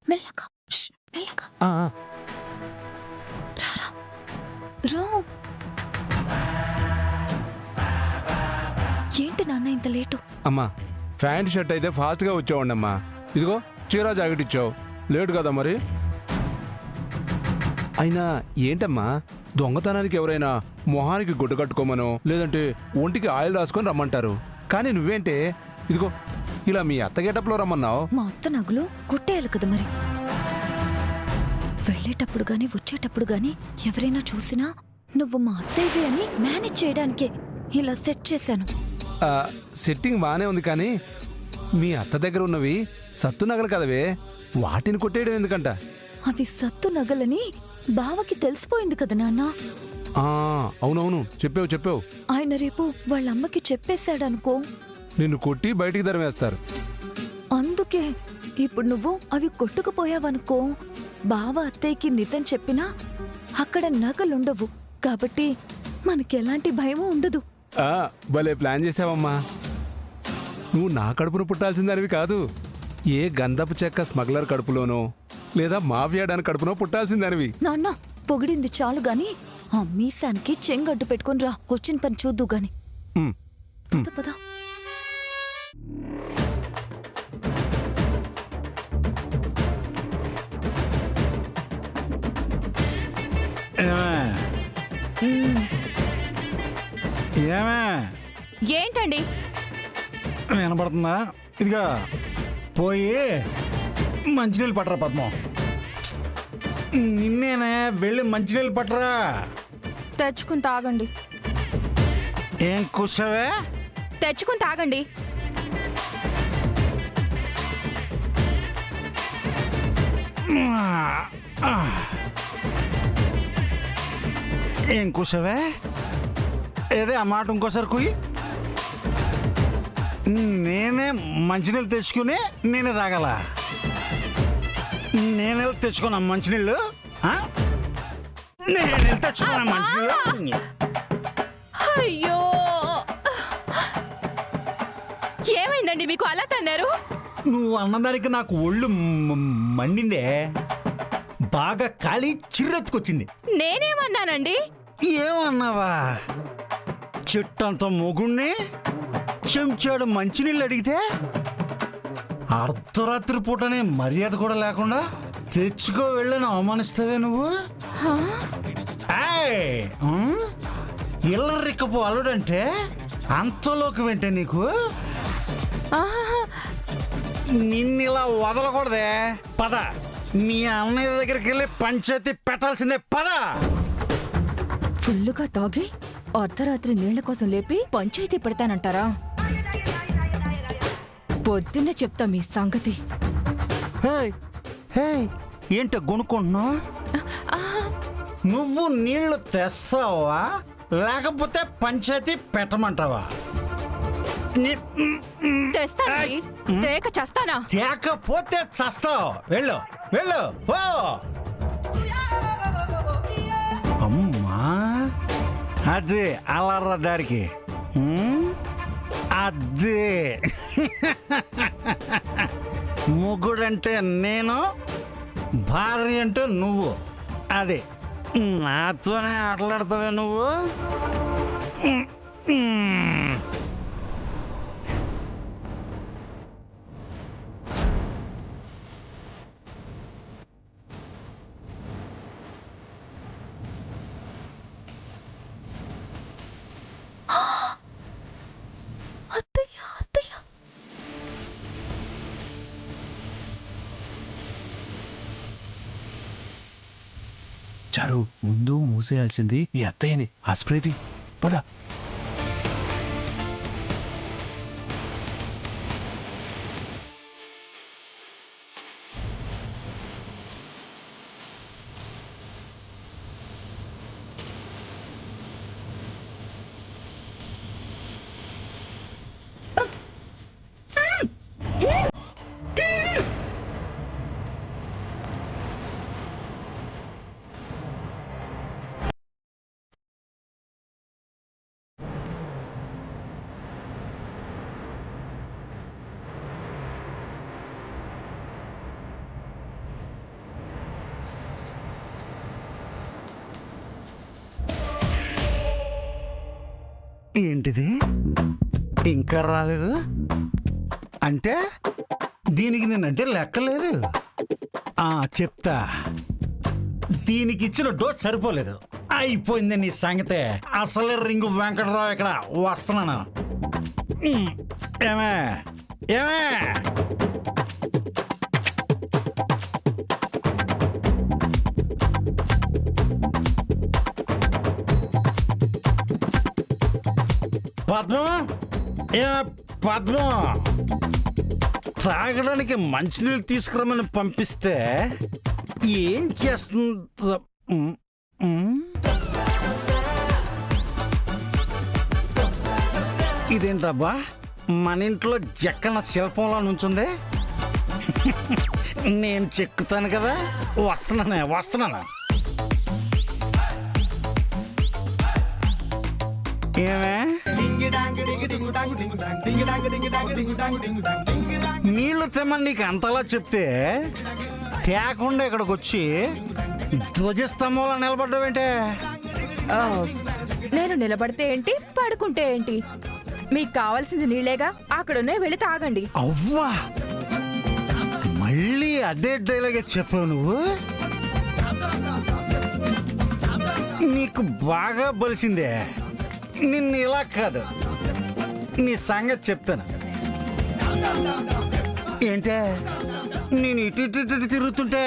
మెల్లగా మెల్లగా రారా రా. ఏంటి నాన్న ఇంత లేటు? అమ్మా ప్యాంట్ షర్ట్ అయితే ఫాస్ట్గా వచ్చావండి అమ్మా. ఇదిగో చీరా జాకెట్ ఇచ్చావు, లేటు కదా మరి. అయినా ఏంటమ్మా, దొంగతనానికి ఎవరైనా మొహానికి గుడ్డ కట్టుకోమనో లేదంటే ఒంటికి ఆయిల్ రాసుకొని రమ్మంటారు. కానీ నువ్వేంటే ఇదిగో ఇలా మీ అత్త గెటప్లో రమ్మన్నావు. మా అత్త నగులు కుట్టేయాలి కదా మరి. వెళ్ళేటప్పుడు గాని వచ్చేటప్పుడు గాని ఎవరైనా చూసినా నువ్వు మా అత్తయ్యవి అని మేనేజ్ చేయడానికే ఇలా సెట్ చేశాను. సెట్టింగ్ బాగానే ఉంది, కానీ మీ అత్త దగ్గర ఉన్నవి సత్తు నగలు కదవే, వాటిని కొట్టేయడం ఎందుకంట? అవి సత్తు నగలని బావకి తెలిసిపోయింది కదా నాన్న. అవునవును, చెప్పావు. ఆయన రేపు వాళ్ళ అమ్మకి చెప్పేశాడనుకో, నిన్ను కొట్టి బయటికి ధరమేస్తారు. అందుకే ఇప్పుడు నువ్వు అవి కొట్టుకుపోయావనుకో, బావ అత్తయ్యకి నిజం చెప్పినా అక్కడ నగలుండవు. కాబట్టి మనకెలాంటి భయమూ ఉండదు. భలే ప్లాన్ చేసావమ్మా. నువ్వు నా కడుపును పుట్టాల్సిందనివి కాదు, ఏ గంధపు చెక్క స్మగ్లర్ కడుపులోనో లేదా మాఫియాడాని కడుపునో పుట్టాల్సిందనివి. నాన్న పొగిడింది చాలు గాని ఆ మీసానికి చెంగడ్డు పెట్టుకుని రా, వచ్చిన పని చూద్దు గాని. పద పద. ఏంటండి వినపడుతుందా? ఇదిగా పోయి మంచినీళ్ళు పట్టరా పద్మం. నిన్నేనే వెళ్ళి మంచినీళ్ళు పట్టరా. తెచ్చుకుని తాగండి. ఏం కూర్చోవే? తెచ్చుకుని తాగండి. ఏం కూర్చోవే? ఏదే ఆ మాట ఇంకోసారి కుయ్యి. నేనే మంచినీళ్ళు తెచ్చుకుని నేనే తాగాల? నేనే తెచ్చుకున్నా మంచినీళ్ళు? నేనే తెచ్చుకున్నా మంచినీళ్ళు? అయ్యో, ఏమైందండి మీకు అలా తన్నారు? నువ్వు అన్నదానికి నాకు ఒళ్ళు మండిందే, బాగా కాలి చిర్రెత్తుకొచ్చింది. నేనేమన్నానండి? ఏమన్నావా? చెట్టంత మొగుణ్ణి చెంచాడు మంచినీళ్ళు అడిగితే అర్ధరాత్రి పూటనే మర్యాద కూడా లేకుండా తెచ్చుకో వెళ్ళని అవమానిస్తావే నువ్వు. ఇల్లరిక్కపు అల్లుడంటే అంతలోకి వెంటే నీకు. నిన్నిలా వదలకూడదే. పద, మీ అన్నయ్య దగ్గరికి వెళ్ళి పంచాయతీ పెట్టాల్సిందే. పద. ఫుల్లుగా తాగి అర్ధరాత్రి నీళ్ల కోసం లేపి పంచాయతీ పెడతానంటారా? పొద్దున్నే చెప్తా మీ సంగతి. ఏంట గొనుక్కుంటున్నావు? నువ్వు నీళ్లు తెస్తావా లేకపోతే పంచాయతీ పెట్టమంటావా? తెస్తానండి, తేక చస్తానా? తేకపోతే చస్తావు. వెళ్ళు వెళ్ళు పో. అమ్మా, అదే అలర్ర దారికి. అదే ముగ్గుడంటే నేను, భార్య అంటే నువ్వు. అదే నాతోనే ఆటలాడతావే నువ్వు. చారు, ముందు మూసేయాల్సింది మీ అత్తయ్యని. ఆస్ప్రేది పద. ఏంటిది ఇంకా రాలేదు అంటే దీనికి నేనంటే లెక్కలేదు. చెప్తా. దీనికి ఇచ్చిన డోస్ సరిపోలేదు. అయిపోయింది నీ సంగతే. అసలే రింగు వెంకటరావు ఇక్కడ వస్తున్నాను. ఏమే ఏమే పద్మం, పద్మం, తాగడానికి మంచినీళ్ళు తీసుకురమని పంపిస్తే ఏం చేస్తుందో. ఇదేంటబ్బా మన ఇంట్లో జక్కన శిల్పంలో నుంచుంది. నేను చెక్కుతాను కదా. వస్తున్నాను. ఏమే నీళ్లు తెమ్మని నీకు అంతలా చెప్తే తేకుండా ఇక్కడికి వచ్చి ధ్వజస్తంభంలో నిలబడ్డావేంటే? నేను నిలబడితే ఏంటి, పడుకుంటే ఏంటి? మీకు కావాల్సింది నీళ్ళేగా, అక్కడున్నే వెళ్ళి తాగండి. అవ్వా, మళ్ళీ అదే డైలాగే చెప్పావు నువ్వు. నీకు బాగా బలిసిందే. నిన్ను ఇలా కాదు, నీ సంగతి చెప్తాను. ఏంటే నేను ఇటు ఇటు ఇటు తిరుగుతుంటే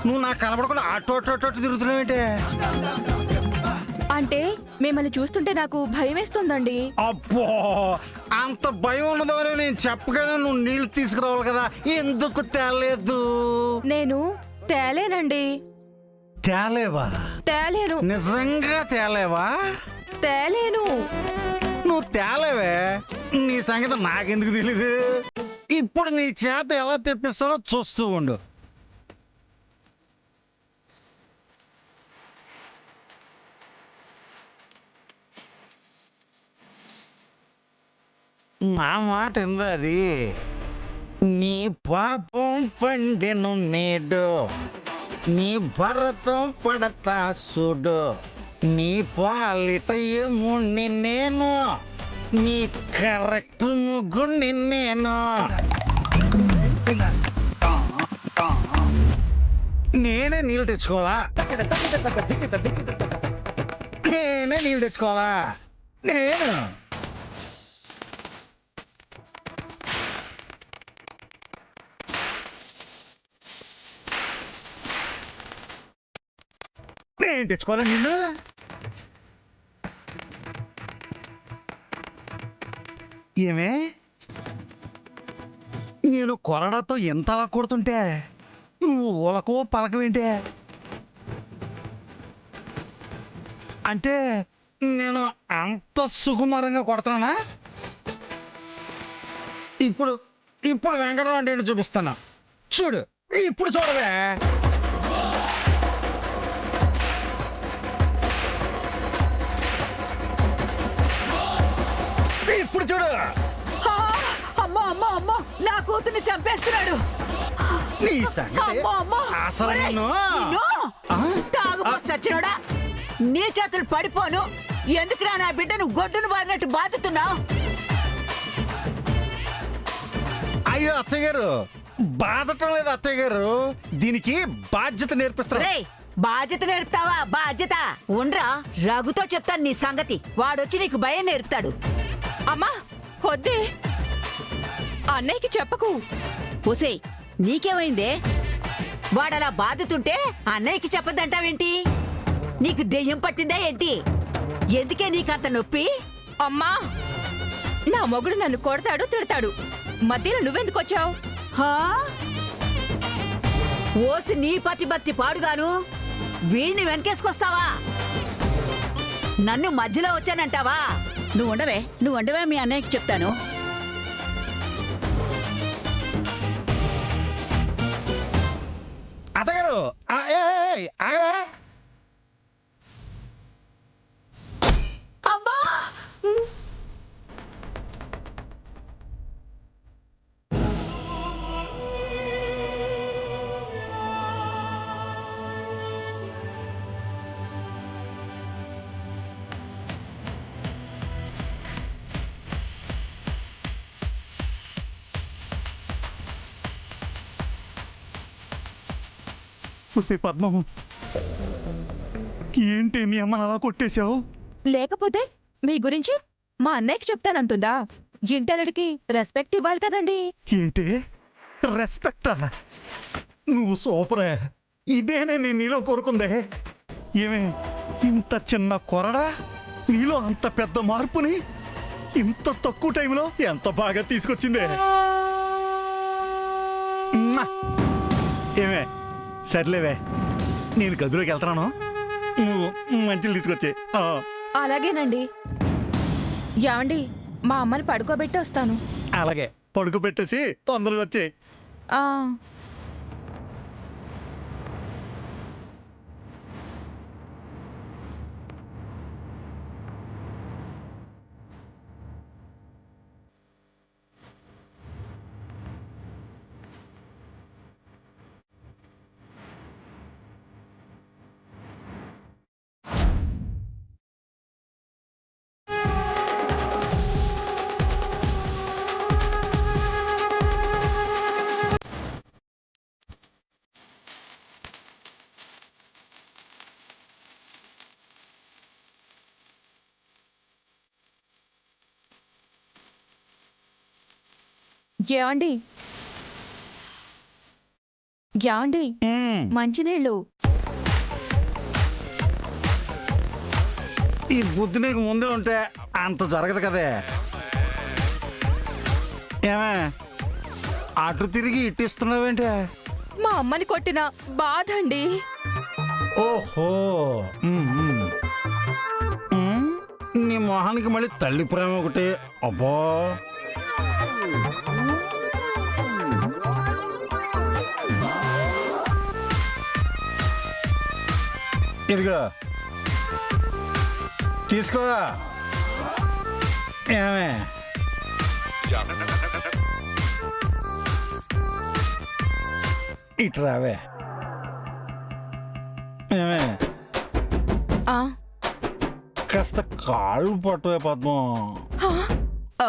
నువ్వు నాకు కనపడకుండా అటు అటు అటు అటు తిరుగుతున్నావేంటే? అంటే మిమ్మల్ని చూస్తుంటే నాకు భయం వేస్తుందండి. అబ్బో, అంత భయం ఉన్నదో నేను చెప్పగానే నువ్వు నీళ్లు తీసుకురావాలి కదా. ఎందుకు తేలేదు? నేను తేలేనండి. తేలేవా? తేలేను. నిజంగా తేలేవా? తేలేను. నువ్వు తేలేవే. నీ సంగతి నాకెందుకు తెలీదు? ఇప్పుడు నీ చేత ఎలా తెప్పిస్తానో చూస్తూ ఉండు. నా మాట ఎందది? నీ పాపం పండెను నేడు, నీ భరతం పడతా చూడు. నీ పాలిట ఏముణ్ణి నేను, నీ కరెక్ట్ ముగ్గుణ్ణి నేను. నేనే నీళ్ళు తెచ్చుకోవాలా? నేను తెచ్చుకోవాలా నీళ్ళు? ఏమే నేను కొరడాతో ఎంత అలా కొడుతుంటే నువ్వు ఊలకో పలకవేంటే? అంటే నేను అంత సుకుమారంగా కొడుతున్నానా? ఇప్పుడు వెంకటరావు అంటే ఏంటో చూపిస్తాను. చూడు, ఇప్పుడు చూడవే. ఇప్పుడు చూడు. అమ్మో అమ్మో అమ్మో, నా కూతుర్ని చంపేస్తున్నాడు. నీ సంగతి అసలు సచ్చినోడా, నీ చేతులు పడిపోను. ఎందుకురా నా బిడ్డను గొడ్డును బారినట్టు బాదుతున్నావు? అయ్యో అత్తయ్య గారు, బాధటం లేదు అత్తయ్య గారు. దీనికి బాధ్యత నేర్పిస్తా. బాధ్యత నేర్పుతావా? బాధ్యత ఉండ్రా, రఘుతో చెప్తాను నీ సంగతి. వాడొచ్చి నీకు భయం నేర్పుతాడు. అమ్మా వద్దే, అన్నయ్యకి చెప్పకు. ఒసేయ్, నీకేమైందే? వాడలా బాధతుంటే అన్నయ్యకి చెప్పద్దంటావేంటి? నీకు దెయ్యం పట్టిందా ఏంటి? ఎందుకే నీకంత నొప్పి? అమ్మా, నా మొగుడు నన్ను కొడతాడు, తిడతాడు. మధ్యలో నువ్వెందుకొచ్చావు? ఓసి నీ పతిభక్తి పాడుగాను వీడిని వెనకేసుకొస్తావా? నన్ను మధ్యలో వచ్చానంటావా? నువ్వు ఉండవే, మీ అన్నయ్యకి చెప్తాను. అత్తగారు, చూసే పద్మం, ఏంటి మీ అమ్మని అలా కొట్టేశావు? లేకపోతే మీ గురించి మా అన్నయ్యకి చెప్తానంటుందా? ఇంటర్కి రెస్పెక్ట్ ఇవ్వాలి కదండి. ఏంటి రెస్పెక్టా? నువ్వు సూపరే. ఇదేనే నేను నీలో కోరుకుందే. ఏమే, ఇంత చిన్న కొరడా నీలో అంత పెద్ద మార్పుని ఇంత తక్కువ టైంలో ఎంత బాగా తీసుకొచ్చిందే. మ్మా! ఏమే, సర్లేవే, నేను గదిలోకి వెళ్తున్నాను, నువ్వు మంచిలు తీసుకొచ్చే. అలాగేనండి. యాండి, మా అమ్మని పడుకోబెట్టి వస్తాను. అలాగే, పడుకు పెట్టేసి తొందరగా వచ్చే. ఆ యాండి, యాండి, మంచినీళ్ళు. ఈ బుద్ధి నీకు ముందే ఉంటే అంత జరగదు కదే. ఏమే, అటు తిరిగి ఇట్టిస్తున్నావేంటి? మా అమ్మని కొట్టిన బాధ అండి. ఓహో, నీ మొహానికి మళ్ళీ తల్లి ప్రేమ ఒకటి. అబ్బో, ఇదిగో తీసుకో. ఏమే, ఇటు రావే. ఏమే, ఆ కాస్త కాళ్ళు పట్టువే పద్మం. ఆ,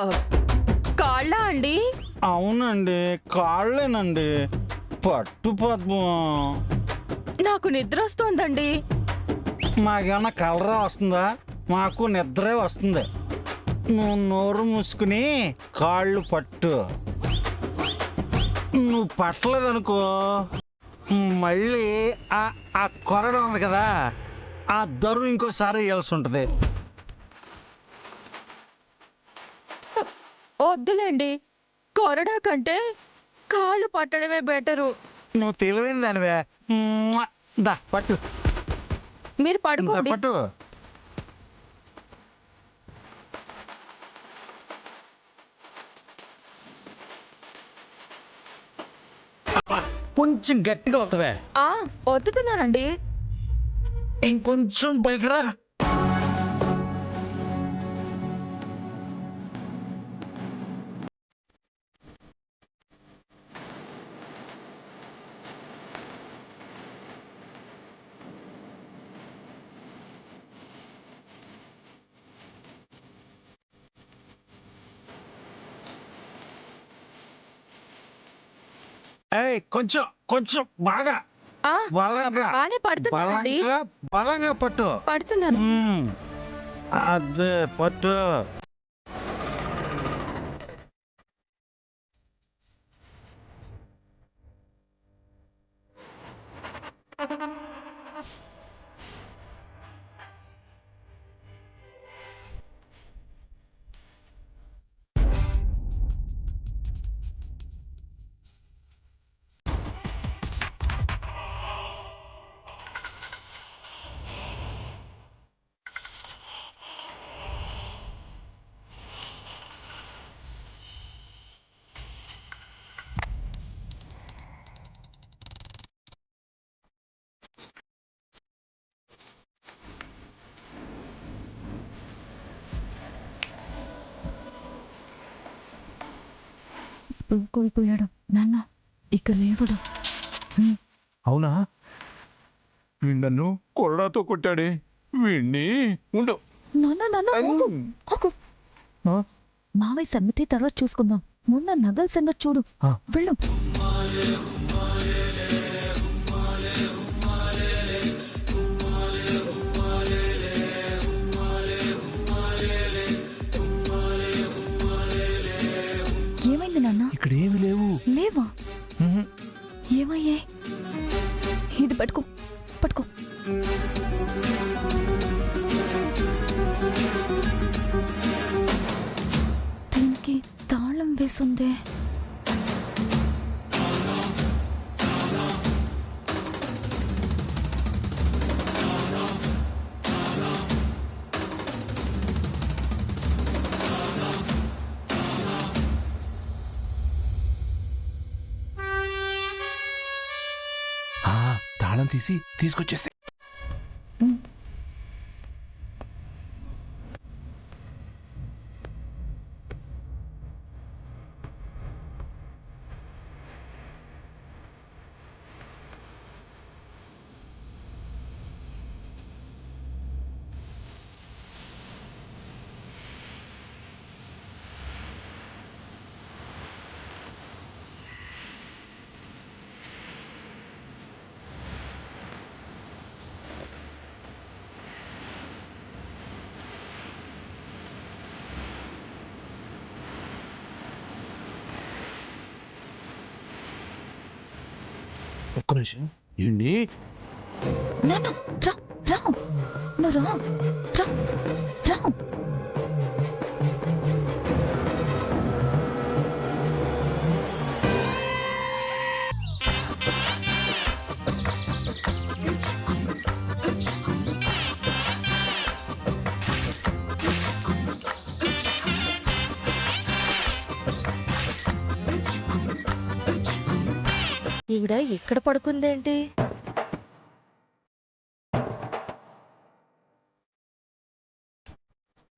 కాళ్ళ అండి? అవునండి, కాళ్ళేనండి, పట్టు పద్మం. నాకు నిద్ర వస్తోందండి. మాకేమన్నా కలరా వస్తుందా? మాకు నిద్రే వస్తుంది. నువ్వు నోరు మూసుకుని కాళ్ళు పట్టు. నువ్వు పట్టలేదనుకో, మళ్ళీ ఆ కొరడ ఉంది కదా, ఆ దరు ఇంకోసారి వేయాల్సి ఉంటుంది. వద్దులేండి, కొరడా కంటే కాళ్ళు పట్టడమే బెటరు. నువ్వు తెలివైన దానివే. దా పట్టు, మీరు పడుకోండి. పట్టు. కొంచెం గట్టిగా అవుతావే. వద్దుతున్నానండి. ఇంకొంచెం పైకిరా. కొంచెం కొంచెం బాగా బలంగా, బానే పడుతున్నానండి. బలంగా పట్టు. పడుతున్నాను. అదే పట్టు. కోల్పోయాడు నాన్న, ఇక లేవుడు. అవునా? వీడు నన్ను కొరడాతో కొట్టాడే, వీణ్ణి ఉండు. నాన్న నాన్న ఆగు, ఆగు. మావయ్య సంగతి తర్వాత చూసుకుందాం, ముందు నగల సంగతి చూడు. వెళ్ళు. తాళం తీసి తీసుకొచ్చేసి. ఒక్క నిమిషం ఏంటి నాన్న రా రా నువ్వు రా రా రా. ఈవిడ ఇక్కడ పడుకుందేంటి?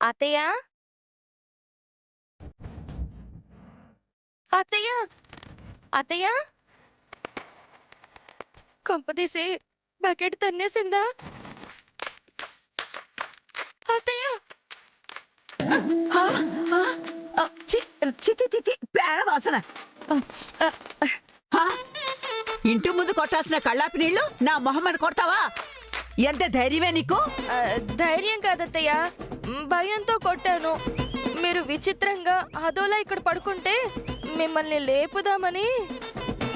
అత్తయ్య అత్తయ్య అత్తయ్య కొంపదీసి బకెట్ తన్నేసిందా? అత్తయ్య పేడ వాసన. ఇంటి ముందు కొట్టాల్సిన కళ్ళాపి నీళ్లు నా మొహం మీద కొడతావా? ఎంత ధైర్యమే నీకు? ధైర్యం కాదత్తయ్య, భయంతో కొట్టాను. మీరు విచిత్రంగా అదోలా ఇక్కడ పడుకుంటే మిమ్మల్ని లేపుదామని.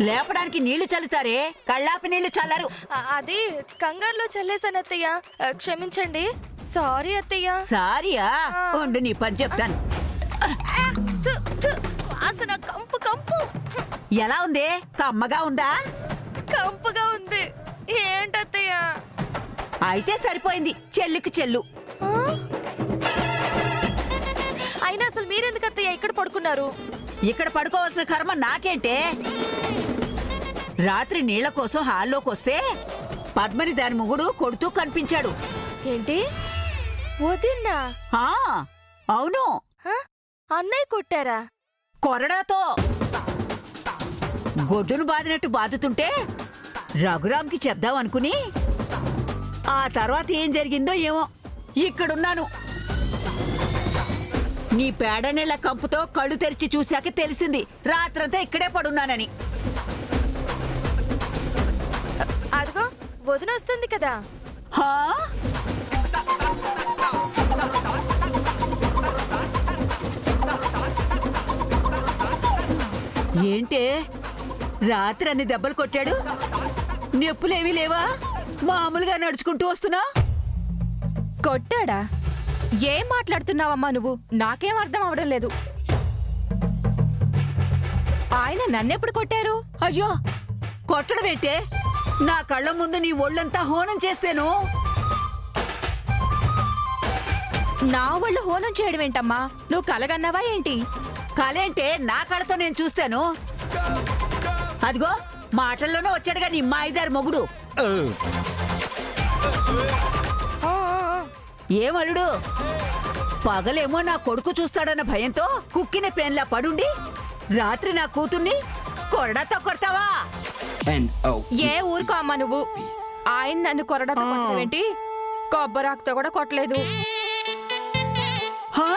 లేపడానికి నీళ్లు చల్లుతారే, కళ్ళాపి నీళ్లు చల్లారు. అది కంగారులో చల్లేశాను అత్తయ్య, క్షమించండి. సారీ అత్తయ్య. సారీయా? ఉండు నీ పని చెప్తాను. వాసన కంపు కంపు. ఎలా ఉంది? కమ్మగా ఉందా? కంపుగా ఉంది. ఏంటత్తయ్య? అయితే సరిపోయింది, చెల్లుకి చెల్లు. అయినా అసలు మీరెందుకు అత్తయ్య ఇక్కడ పడుకున్నారు? ఇక్కడ పడుకోవాల్సిన కర్మ నాకేంటే? రాత్రి నీళ్ల కోసం హాల్లోకి వస్తే పద్మని దాని మొగుడు కొడుతూ కనిపించాడు. ఏంటి వదిన్నా? ఆ అవును, అన్నయ్య కొట్టారా? కొరడాతో గొడ్డును బాదినట్టు బాదుతుంటే రఘురాంకి చెప్దాం అనుకుని, ఆ తర్వాత ఏం జరిగిందో ఏమో ఇక్కడున్నాను. నీ పేడ నీళ్ల కంపుతో కళ్ళు తెరిచి చూశాక తెలిసింది రాత్రంతా ఇక్కడే పడున్నానని. అదిగో వదిన వస్తుంది కదా. హా? ఏంటే రాత్రి అన్ని దెబ్బలు కొట్టాడు? నొప్పులేమీ లేవా? మామూలుగా నడుచుకుంటూ వస్తున్నా? కొట్టాడా? ఏం మాట్లాడుతున్నావమ్మా నువ్వు? నాకేం అర్థం అవడం లేదు. ఆయన నన్నెప్పుడు కొట్టారు? అయ్యో, కొట్టడం ఏంటే? నా కళ్ళ ముందు నీ ఒళ్ళంతా హోనం చేస్తేను. నా ఒళ్ళు హోనం చేయడం ఏంటమ్మా? నువ్వు కలగన్నావా ఏంటి? కలేంటే నా కళ్ళతో నేను చూస్తాను. అదిగో మాటల్లోనే వచ్చాడుగా నీ మాయిదారు మొగుడు. ఏమలుడు, పగలేమో నా కొడుకు చూస్తాడన్న భయంతో కుక్కిన పేన్లా పడుండి రాత్రి నా కూతుర్ని కొరడాతో కొడతావా? ఏ ఊరుకో అమ్మా నువ్వు. ఆయన నన్ను కొరడాతో కొట్టడం ఏంటి? కొబ్బరాకుతో కూడా కొట్టలేదు. హా?